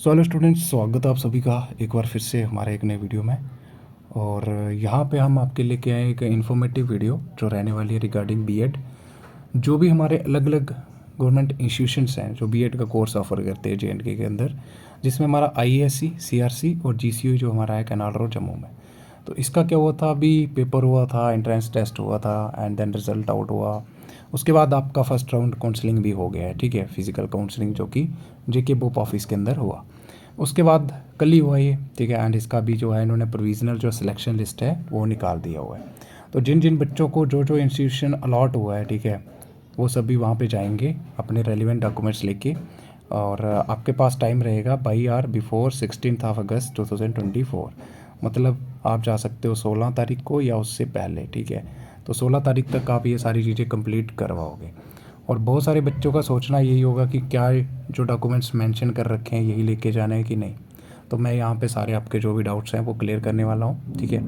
So hello students, स्वागत है आप सभी का एक बार फिर से हमारे एक नए वीडियो में। और यहाँ पे हम आपके लेके आए एक इन्फॉर्मेटिव वीडियो जो रहने वाली है रिगार्डिंग बीएड। जो भी हमारे अलग अलग गवर्नमेंट इंस्टीट्यूशंस हैं जो बीएड का कोर्स ऑफर करते हैं जेएंडके के अंदर, जिसमें हमारा आईएएससी, सीआरसी और जीसीयू जो हमारा है कैनाल रोड जम्मू में। तो इसका क्या हुआ था, अभी पेपर हुआ था, एंट्रेंस टेस्ट हुआ था एंड देन रिजल्ट आउट हुआ। उसके बाद आपका फर्स्ट राउंड काउंसलिंग भी हो गया है, ठीक है, फिजिकल काउंसलिंग जो कि जेके बोप ऑफिस के अंदर हुआ। उसके बाद कल ही हुआ ये, ठीक है। एंड इसका भी जो है इन्होंने प्रोविज़नल जो सिलेक्शन लिस्ट है वो निकाल दिया हुआ है। तो जिन जिन बच्चों को जो जो इंस्टीट्यूशन अलॉट हुआ है, ठीक है, वो सभी वहाँ पे जाएंगे अपने रेलिवेंट डॉक्यूमेंट्स लेके। और आपके पास टाइम रहेगा बाई आर बिफोर 16 अगस्त 2024। मतलब आप जा सकते हो 16 तारीख को या उससे पहले, ठीक है। तो 16 तारीख तक आप ये सारी चीज़ें कंप्लीट करवाओगे। और बहुत सारे बच्चों का सोचना यही होगा कि क्या जो डॉक्यूमेंट्स मेंशन कर रखे हैं यही लेके जाना है कि नहीं। तो मैं यहाँ पे सारे आपके जो भी डाउट्स हैं वो क्लियर करने वाला हूँ, ठीक है।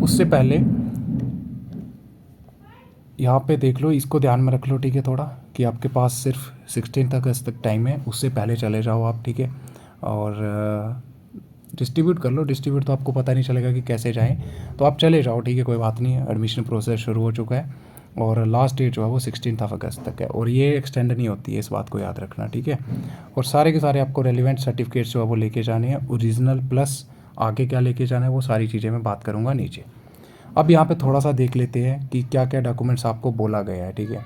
उससे पहले यहाँ पे देख लो, इसको ध्यान में रख लो, ठीक है, थोड़ा कि आपके पास सिर्फ 16 अगस्त तक टाइम है, उससे पहले चले जाओ आप, ठीक है। और डिस्ट्रीब्यूट कर लो। डिस्ट्रीब्यूट तो आपको पता नहीं चलेगा कि कैसे जाएं, तो आप चले जाओ, ठीक है, कोई बात नहीं है। एडमिशन प्रोसेस शुरू हो चुका है और लास्ट डेट जो है वो 16 अगस्त तक है और ये एक्सटेंड नहीं होती है, इस बात को याद रखना, ठीक है। और सारे के सारे आपको रेलिवेंट सर्टिफिकेट्स जो है वो लेके जाने हैं, ओरिजिनल प्लस आगे क्या लेके जाना है वो सारी चीज़ें मैं बात करूँगा नीचे। अब यहाँ पे थोड़ा सा देख लेते हैं कि क्या क्या डॉक्यूमेंट्स आपको बोला गया है, ठीक है।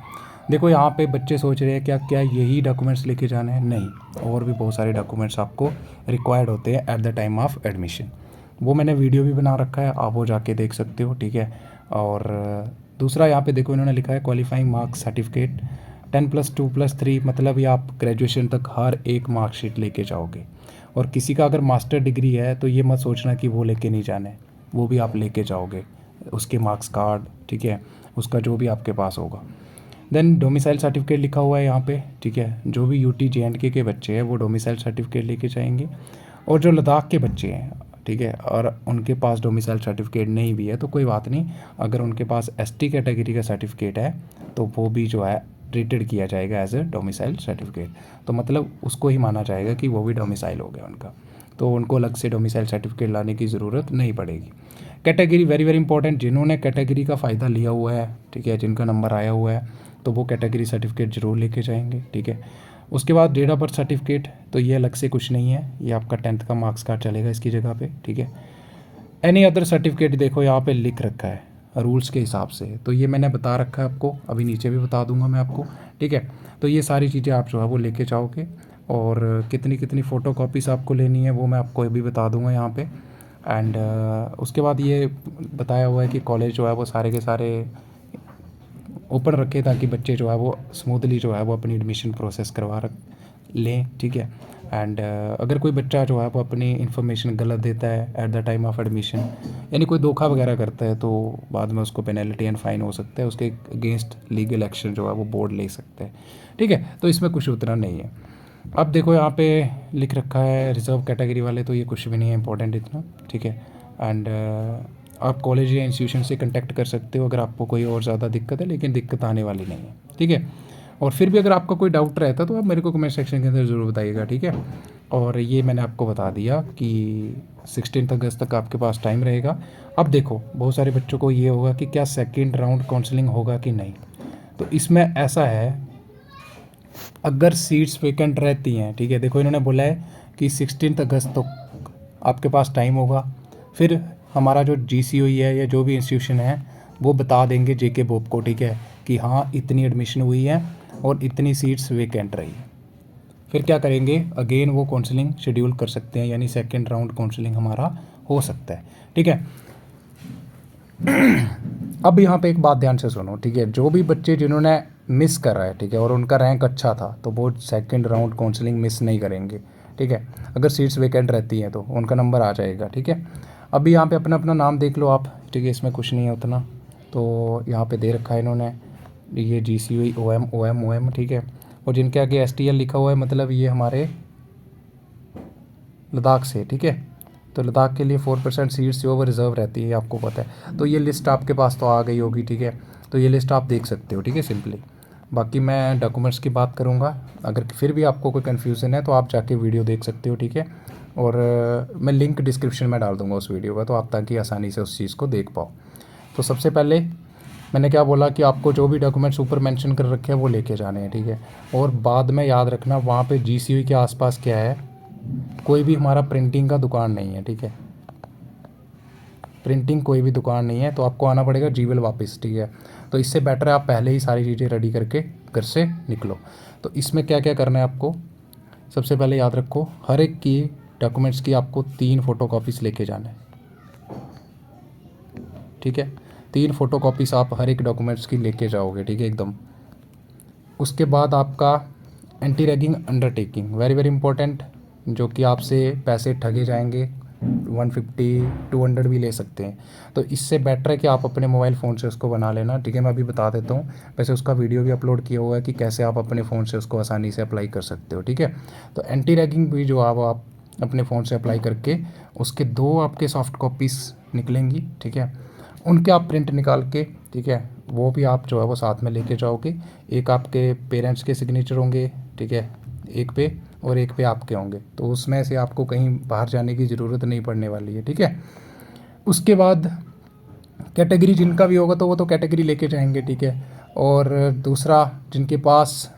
देखो, यहाँ पे बच्चे सोच रहे हैं क्या क्या यही डॉक्यूमेंट्स लेके जाने हैं, नहीं, और भी बहुत सारे डॉक्यूमेंट्स आपको रिक्वायर्ड होते हैं at the time of admission. वो मैंने वीडियो भी बना रखा है, आप वो जाके देख सकते हो, ठीक है। और दूसरा यहाँ पे देखो इन्होंने लिखा है क्वालिफाइंग मार्क्स सर्टिफिकेट 10+2+3, मतलब ये आप ग्रेजुएशन तक हर एक मार्कशीट लेके जाओगे। और किसी का अगर मास्टर डिग्री है तो ये मत सोचना कि वो लेके नहीं जाने, वो भी आप लेके जाओगे, उसके मार्क्स कार्ड, ठीक है, उसका जो भी आपके पास होगा। देन डोमिसाइल सर्टिफिकेट लिखा हुआ है यहाँ पे, ठीक है। जो भी यूटी जेएंडके के बच्चे हैं वो डोमिसाइल सर्टिफिकेट लेके जाएंगे। और जो लद्दाख के बच्चे हैं, ठीक है, और उनके पास डोमिसाइल सर्टिफिकेट नहीं भी है तो कोई बात नहीं, अगर उनके पास एसटी कैटेगरी का सर्टिफिकेट है तो वो भी जो है ट्रीटेड किया जाएगा एज ए डोमिसाइल सर्टिफिकेट। तो मतलब उसको ही माना जाएगा कि वो भी डोमिसाइल हो गया उनका, तो उनको अलग से डोमिसाइल सर्टिफिकेट लाने की ज़रूरत नहीं पड़ेगी। कैटेगरी वेरी वेरी इंपॉर्टेंट, जिन्होंने कैटेगरी का फ़ायदा लिया हुआ है, ठीक है, जिनका नंबर आया हुआ है तो वो कैटेगरी सर्टिफिकेट ज़रूर लेके जाएंगे, ठीक है। उसके बाद डेट ऑफ बर्थ सर्टिफिकेट, तो ये अलग से कुछ नहीं है, ये आपका 10th का मार्क्स कार्ड चलेगा इसकी जगह पे, ठीक है। एनी अदर सर्टिफिकेट देखो यहाँ पे लिख रखा है रूल्स के हिसाब से, तो ये मैंने बता रखा है आपको, अभी नीचे भी बता दूंगा मैं आपको, ठीक है। तो ये सारी चीज़ें आप जो है वो लेके जाओगे। और कितनी कितनी फ़ोटो कॉपीज़ आपको लेनी है वो मैं आपको अभी बता दूंगा यहाँ पे। एंड उसके बाद ये बताया हुआ है कि कॉलेज जो है वो सारे के सारे ओपन रखे ताकि बच्चे जो है वो स्मूथली जो है वो अपनी एडमिशन प्रोसेस करवा लें, ठीक है। एंड अगर कोई बच्चा जो है वो अपनी इन्फॉर्मेशन गलत देता है at the time of admission, यानी कोई धोखा वगैरह करता है, तो बाद में उसको पेनल्टी एंड फाइन हो सकता है, उसके अगेंस्ट लीगल एक्शन जो है वो बोर्ड ले सकता है, ठीक है। तो इसमें कुछ उतना नहीं है। अब देखो यहाँ पे लिख रखा है रिजर्व कैटेगरी वाले, तो ये कुछ भी नहीं है इंपॉर्टेंट इतना, ठीक है। एंड आप कॉलेज या इंस्टीट्यूशन से कांटेक्ट कर सकते हो अगर आपको कोई और ज़्यादा दिक्कत है, लेकिन दिक्कत आने वाली नहीं है, ठीक है। और फिर भी अगर आपका कोई डाउट रहता तो आप मेरे को कमेंट सेक्शन के अंदर ज़रूर बताइएगा, ठीक है। और ये मैंने आपको बता दिया कि 16 अगस्त तक आपके पास टाइम रहेगा। अब देखो, बहुत सारे बच्चों को ये होगा कि क्या सेकेंड राउंड काउंसलिंग होगा कि नहीं। तो इसमें ऐसा है, अगर सीट्स वेकेंट रहती हैं, ठीक है, देखो इन्होंने बोला है कि 16 अगस्त तक आपके पास टाइम होगा। फिर हमारा जो जीसीओई है या जो भी इंस्टीट्यूशन है वो बता देंगे जेके बोप को, ठीक है, कि हाँ इतनी एडमिशन हुई है और इतनी सीट्स वेकेंट रही। फिर क्या करेंगे, अगेन वो काउंसलिंग शेड्यूल कर सकते हैं, यानी सेकेंड राउंड काउंसलिंग हमारा हो सकता है, ठीक है। अब यहाँ पे एक बात ध्यान से सुनो, ठीक है, जो भी बच्चे जिन्होंने मिस करा है, ठीक है, और उनका रैंक अच्छा था तो वो सेकंड राउंड काउंसलिंग मिस नहीं करेंगे, ठीक है। अगर सीट्स वेकेंट रहती हैं तो उनका नंबर आ जाएगा, ठीक है। अभी यहाँ पे अपना अपना नाम देख लो आप, ठीक है, इसमें कुछ नहीं है उतना। तो यहाँ पे दे रखा है इन्होंने, ये GCUE OM, ठीक है। और जिनके आगे STL लिखा हुआ है मतलब ये हमारे लद्दाख से, ठीक है। तो लद्दाख के लिए 4% सीट्स जो वो रिज़र्व रहती है, आपको पता है। तो ये लिस्ट आपके पास तो आ गई होगी, ठीक है। तो ये लिस्ट आप देख सकते हो, ठीक है, सिंपली। बाकी मैं डॉक्यूमेंट्स की बात करूँगा। अगर फिर भी आपको कोई कन्फ्यूज़न है तो आप जाके वीडियो देख सकते हो, ठीक है। और मैं लिंक डिस्क्रिप्शन में डाल दूँगा उस वीडियो का, तो आप ताकि आसानी से उस चीज़ को देख पाओ। तो सबसे पहले मैंने क्या बोला कि आपको जो भी डॉक्यूमेंट्स ऊपर मेंशन कर रखे हैं वो लेके जाने हैं, ठीक है। और बाद में याद रखना वहाँ पे जीसीओई के आसपास क्या है, कोई भी हमारा प्रिंटिंग का दुकान नहीं है, ठीक है। प्रिंटिंग कोई भी दुकान नहीं है, तो आपको आना पड़ेगा जीवेल वापस, ठीक है। तो इससे बेटर है आप पहले ही सारी चीज़ें रेडी करके घर से निकलो। तो इसमें क्या क्या करना है आपको, सबसे पहले याद रखो हर एक की डॉक्यूमेंट्स की आपको 3 फ़ोटोकॉपीज़ लेके जाना है, ठीक है। 3 फ़ोटोकॉपीज़ आप हर एक डॉक्यूमेंट्स की लेके जाओगे, ठीक है, एकदम। उसके बाद आपका anti ragging undertaking, very very important, जो कि आपसे पैसे ठगे जाएंगे, 150 200 भी ले सकते हैं। तो इससे बेटर है कि आप अपने मोबाइल फ़ोन से उसको बना लेना, ठीक है। मैं अभी बता देता हूँ, वैसे उसका वीडियो भी अपलोड किया हुआ है कि कैसे आप अपने फ़ोन से उसको आसानी से अप्लाई कर सकते हो, ठीक है। तो एंटी रैगिंग भी जो आप अपने फ़ोन से अप्लाई करके उसके 2 आपके सॉफ्ट कॉपीज़ निकलेंगी, ठीक है। उनके आप प्रिंट निकाल के, ठीक है, वो भी आप जो है वो साथ में लेके जाओगे। एक आपके पेरेंट्स के सिग्नेचर होंगे, ठीक है, एक पे, और एक पे आपके होंगे। तो उसमें से आपको कहीं बाहर जाने की ज़रूरत नहीं पड़ने वाली है, ठीक है। उसके बाद कैटेगरी जिनका भी होगा तो वो तो कैटेगरी लेके जाएंगे, ठीक है। और दूसरा, जिनके पास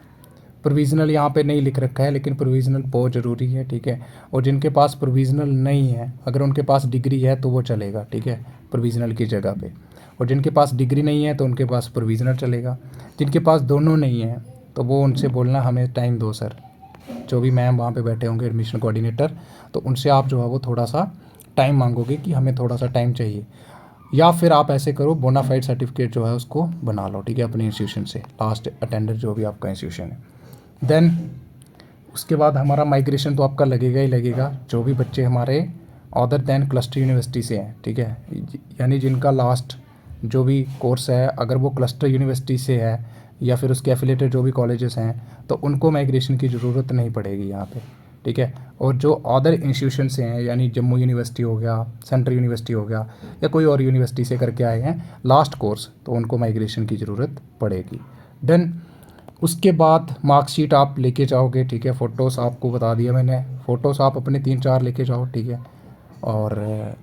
प्रोविज़नल यहाँ पे नहीं लिख रखा है, लेकिन प्रोविज़नल बहुत ज़रूरी है, ठीक है। और जिनके पास प्रोविज़नल नहीं है, अगर उनके पास डिग्री है तो वो चलेगा, ठीक है, प्रोविज़नल की जगह पे। और जिनके पास डिग्री नहीं है तो उनके पास प्रोविज़नल चलेगा। जिनके पास दोनों नहीं है तो वो उनसे बोलना हमें टाइम दो सर, जो भी मैम वहाँ पे बैठे होंगे एडमिशन कोऑर्डिनेटर, तो उनसे आप जो है वो थोड़ा सा टाइम मांगोगे कि हमें थोड़ा सा टाइम चाहिए। या फिर आप ऐसे करो, बोनाफाइड सर्टिफिकेट जो है उसको बना लो, ठीक है, अपने इंस्टीट्यूशन से, लास्ट अटेंडर जो भी आपका इंस्टीट्यूशन है। देन उसके बाद हमारा माइग्रेशन तो आपका लगेगा ही लगेगा, जो भी बच्चे हमारे अदर दैन क्लस्टर यूनिवर्सिटी से हैं, ठीक है, यानी जिनका लास्ट जो भी कोर्स है अगर वो क्लस्टर यूनिवर्सिटी से है या फिर उसके एफिलेटेड जो भी कॉलेजेस हैं, तो उनको माइग्रेशन की ज़रूरत नहीं पड़ेगी यहाँ पे, ठीक है। और जो अदर इंस्टीट्यूशन से हैं, यानी जम्मू यूनिवर्सिटी हो गया, सेंट्रल यूनिवर्सिटी हो गया, या कोई और यूनिवर्सिटी से करके आए हैं लास्ट कोर्स, तो उनको माइग्रेशन की ज़रूरत पड़ेगी। देन उसके बाद मार्कशीट आप लेके जाओगे, ठीक है। फ़ोटोज़ आपको बता दिया मैंने, फ़ोटोज़ आप अपने 3-4 लेके जाओ, ठीक है। और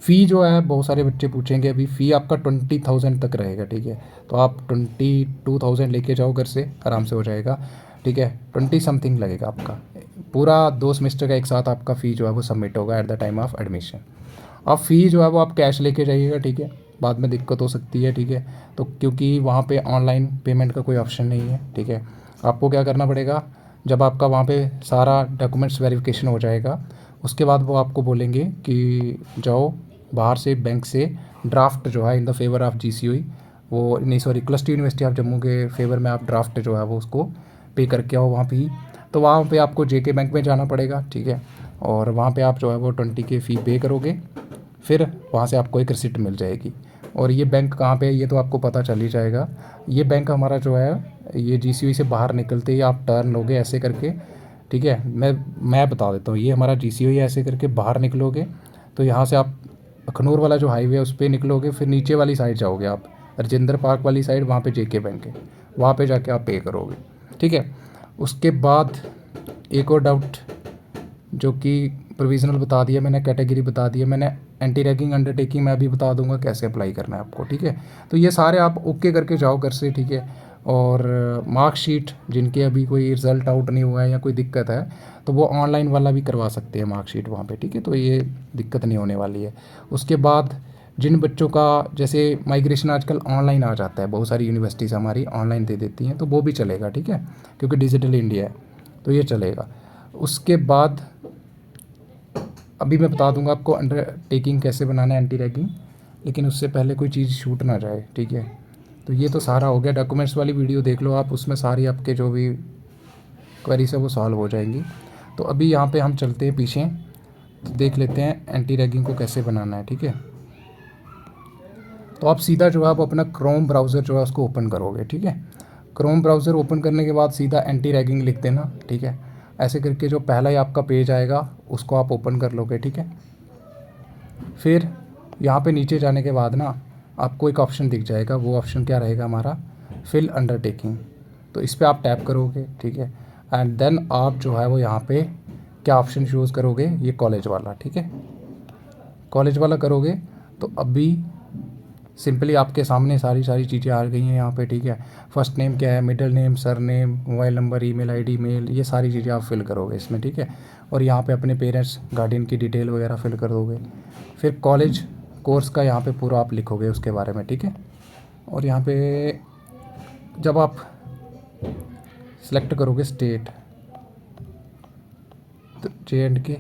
फ़ी जो है बहुत सारे बच्चे पूछेंगे, अभी फ़ी आपका 20,000 तक रहेगा, ठीक है। तो आप 22,000 लेके जाओ घर से, आराम से हो जाएगा, ठीक है। 20 समथिंग लगेगा आपका, पूरा 2 सेमेस्टर का एक साथ आपका फ़ी जो है वो सबमिट होगा at the time of admission. अब फ़ी जो है वो आप कैश लेके जाइएगा, ठीक है, बाद में दिक्कत हो सकती है, ठीक है। तो क्योंकि वहाँ पे ऑनलाइन पेमेंट का कोई ऑप्शन नहीं है, ठीक है। आपको क्या करना पड़ेगा, जब आपका वहाँ पे सारा डॉक्यूमेंट्स वेरिफिकेशन हो जाएगा, उसके बाद वो आपको बोलेंगे कि जाओ बाहर से बैंक से ड्राफ्ट जो है in the favour of GCOE, वो नहीं sorry cluster university of Jammu के फेवर में आप ड्राफ्ट जो है वो उसको पे करके आओ वहाँ पे ही। तो वहाँ पे आपको जेके बैंक में जाना पड़ेगा, ठीक है। और वहाँ पे आप जो है वो 20 के फ़ी पे करोगे, फिर वहाँ से आपको एक रिसिप्ट मिल जाएगी। और ये बैंक कहाँ पे है ये तो आपको पता चल ही जाएगा। ये बैंक हमारा जो है ये जीसीओई से बाहर निकलते ही आप टर्न लोगे ऐसे करके, ठीक है। मैं बता देता हूँ, ये हमारा जीसीओई ऐसे करके बाहर निकलोगे तो यहाँ से आप अखनूर वाला जो हाईवे है उस पर निकलोगे, फिर नीचे वाली साइड जाओगे आप, राजेंद्र पार्क वाली साइड, वहाँ पे जेके बैंक है, वहाँ पे जाके आप पे करोगे, ठीक है। उसके बाद एक और डाउट, जो कि प्रोविज़नल बता दिया मैंने, कैटेगरी बता दिया मैंने, एंटी रैगिंग अंडरटेकिंग मैं भी बता दूंगा कैसे अप्लाई करना है आपको, ठीक है। तो ये सारे आप ओके करके जाओ घर से, ठीक है। और मार्कशीट जिनके अभी कोई रिज़ल्ट आउट नहीं हुआ है या कोई दिक्कत है तो वो ऑनलाइन वाला भी करवा सकते हैं मार्कशीट वहाँ पे, ठीक है। तो ये दिक्कत नहीं होने वाली है। उसके बाद जिन बच्चों का जैसे माइग्रेशन आजकल ऑनलाइन आ जाता है, बहुत सारी यूनिवर्सिटीज़ हमारी ऑनलाइन दे देती हैं, तो वो भी चलेगा, ठीक है, क्योंकि डिजिटल इंडिया है तो ये चलेगा। उसके बाद अभी मैं बता दूंगा आपको अंडरटेकिंग कैसे बनाना है एंटी रैगिंग, लेकिन उससे पहले कोई चीज़ छूट ना जाए, ठीक है। तो ये तो सारा हो गया, डॉक्यूमेंट्स वाली वीडियो देख लो आप, उसमें सारी आपके जो भी क्वेरीज है वो सॉल्व हो जाएंगी। तो अभी यहाँ पे हम चलते हैं पीछे, तो देख लेते हैं एंटी रैगिंग को कैसे बनाना है, ठीक है। तो आप सीधा जो है आप अपना क्रोम ब्राउज़र जो है उसको ओपन करोगे, ठीक है। क्रोम ब्राउज़र ओपन करने के बाद सीधा एंटी रैगिंग लिख देना, ठीक है। ऐसे करके जो पहला ही आपका पेज आएगा उसको आप ओपन कर लोगे, ठीक है। फिर यहाँ पे नीचे जाने के बाद ना आपको एक ऑप्शन दिख जाएगा, वो ऑप्शन क्या रहेगा हमारा, फिल अंडरटेकिंग, तो इस पर आप टैप करोगे, ठीक है। एंड देन आप जो है वो यहाँ पे क्या ऑप्शन चूज़ करोगे, ये कॉलेज वाला, ठीक है। कॉलेज वाला करोगे तो अभी सिंपली आपके सामने सारी चीज़ें आ गई हैं यहाँ पे, ठीक है। फर्स्ट नेम क्या है, middle name, surname, mobile number, email ID, mail, ये सारी चीज़ें आप फिल करोगे इसमें, ठीक है। और यहाँ पे अपने पेरेंट्स गार्डियन की डिटेल वगैरह फिल कर दोगे। फिर कॉलेज कोर्स का यहाँ पे पूरा आप लिखोगे उसके बारे में, ठीक है। और यहाँ पे जब आप सेलेक्ट करोगे स्टेट, तो J&K,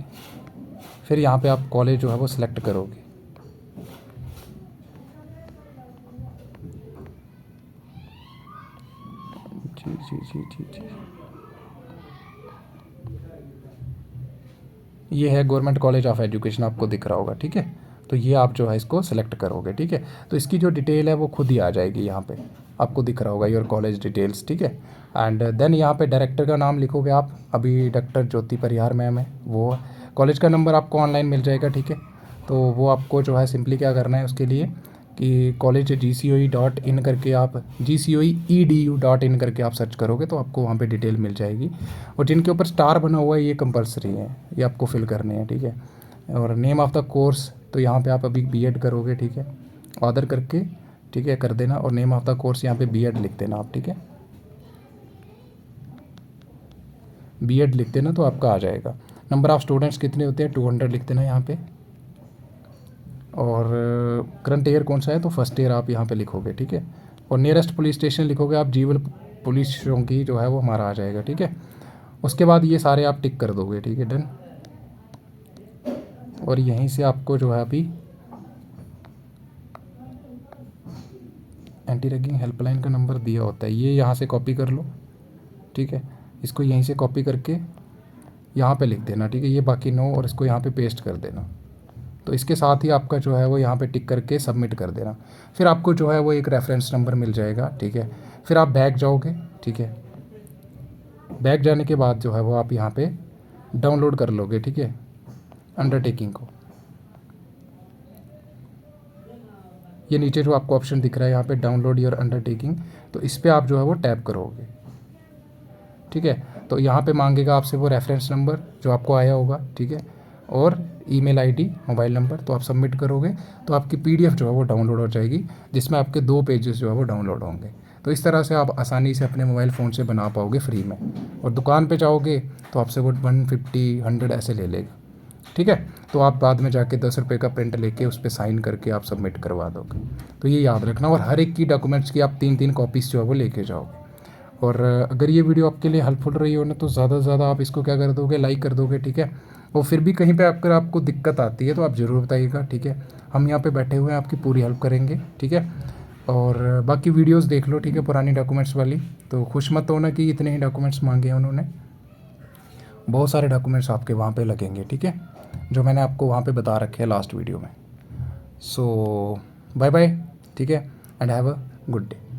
फिर यहाँ पे आप कॉलेज जो है वो सिलेक्ट करोगे। जी जी जी जी जी, ये है गवर्नमेंट कॉलेज ऑफ एजुकेशन, आपको दिख रहा होगा, ठीक है। तो ये आप जो है इसको सेलेक्ट करोगे, ठीक है। तो इसकी जो डिटेल है वो खुद ही आ जाएगी यहाँ पे, आपको दिख रहा होगा योर कॉलेज डिटेल्स, ठीक है। एंड देन यहाँ पे डायरेक्टर का नाम लिखोगे आप, अभी डॉक्टर ज्योति परिहार मैम है वो। कॉलेज का नंबर आपको ऑनलाइन मिल जाएगा, ठीक है। तो वो आपको जो है सिंपली क्या करना है उसके लिए कि कॉलेज GCOE.in करके आप GCOE.edu.in करके आप सर्च करोगे तो आपको वहाँ पे डिटेल मिल जाएगी। और जिनके ऊपर स्टार बना हुआ है ये कंपलसरी है, ये आपको फिल करने हैं, ठीक है। और नेम ऑफ़ द कोर्स, तो यहाँ पे आप अभी B.Ed करोगे, ठीक है, ऑर्डर करके, ठीक है, कर देना। और नेम ऑफ़ द कोर्स यहाँ पे B.Ed लिख देना आप, ठीक है। B.Ed लिख देना तो आपका आ जाएगा। नंबर ऑफ़ स्टूडेंट्स कितने होते हैं, 200 लिख देना यहाँ पे। और करंट ईयर कौन सा है, तो फर्स्ट ईयर आप यहाँ पे लिखोगे, ठीक है। और नियरेस्ट पुलिस स्टेशन लिखोगे आप, जीवल पुलिस चौकी जो है वो हमारा आ जाएगा, ठीक है। उसके बाद ये सारे आप टिक कर दोगे, ठीक है, डन। और यहीं से आपको जो है अभी एंटी रैगिंग हेल्पलाइन का नंबर दिया होता है, ये यहाँ से कॉपी कर लो, ठीक है। इसको यहीं से कॉपी करके यहाँ पे लिख देना, ठीक है, ये बाकी नो, और इसको यहाँ पे पेस्ट कर देना। तो इसके साथ ही आपका जो है वो यहाँ पे टिक करके सबमिट कर देना। फिर आपको जो है वो एक रेफरेंस नंबर मिल जाएगा, ठीक है। फिर आप बैक जाओगे, ठीक है। बैक जाने के बाद जो है वो आप यहाँ पे डाउनलोड कर लोगे, ठीक है, अंडरटेकिंग को। ये नीचे जो आपको ऑप्शन दिख रहा है यहाँ पे डाउनलोड योर अंडरटेकिंग, तो इस पर आप जो है वो टैप करोगे, ठीक है। तो यहाँ पे मांगेगा आपसे वो रेफरेंस नंबर जो आपको आया होगा, ठीक है, और ईमेल आईडी, मोबाइल नंबर, तो आप सबमिट करोगे तो आपकी PDF जो है वो डाउनलोड हो जाएगी, जिसमें आपके 2 पेजेस जो है वो डाउनलोड होंगे। तो इस तरह से आप आसानी से अपने मोबाइल फ़ोन से बना पाओगे फ्री में। और दुकान पे जाओगे तो आपसे वो 150 100 ऐसे ले लेगा, ठीक है। तो आप बाद में जाके 10 रुपये का प्रिंट लेके उस पर साइन करके आप सबमिट करवा दोगे। तो ये याद रखना, और हर एक की डॉक्यूमेंट्स की आप 3-3 कॉपीज़ जो है वो लेके जाओगे। और अगर ये वीडियो आपके लिए हेल्पफुल रही हो ना, तो ज़्यादा से ज़्यादा आप इसको क्या कर दोगे, लाइक कर दोगे, ठीक है। और फिर भी कहीं पे अगर आपको दिक्कत आती है तो आप ज़रूर बताइएगा, ठीक है। हम यहाँ पे बैठे हुए हैं, आपकी पूरी हेल्प करेंगे, ठीक है। और बाकी वीडियोस देख लो, ठीक है, पुरानी डॉक्यूमेंट्स वाली। तो खुश मत होना कि इतने ही डॉक्यूमेंट्स मांगे हैं उन्होंने, बहुत सारे डॉक्यूमेंट्स आपके वहाँ पे लगेंगे, ठीक है, जो मैंने आपको वहाँ पे बता रखे हैं लास्ट वीडियो में। सो बाय बाय, ठीक है, and have a good day.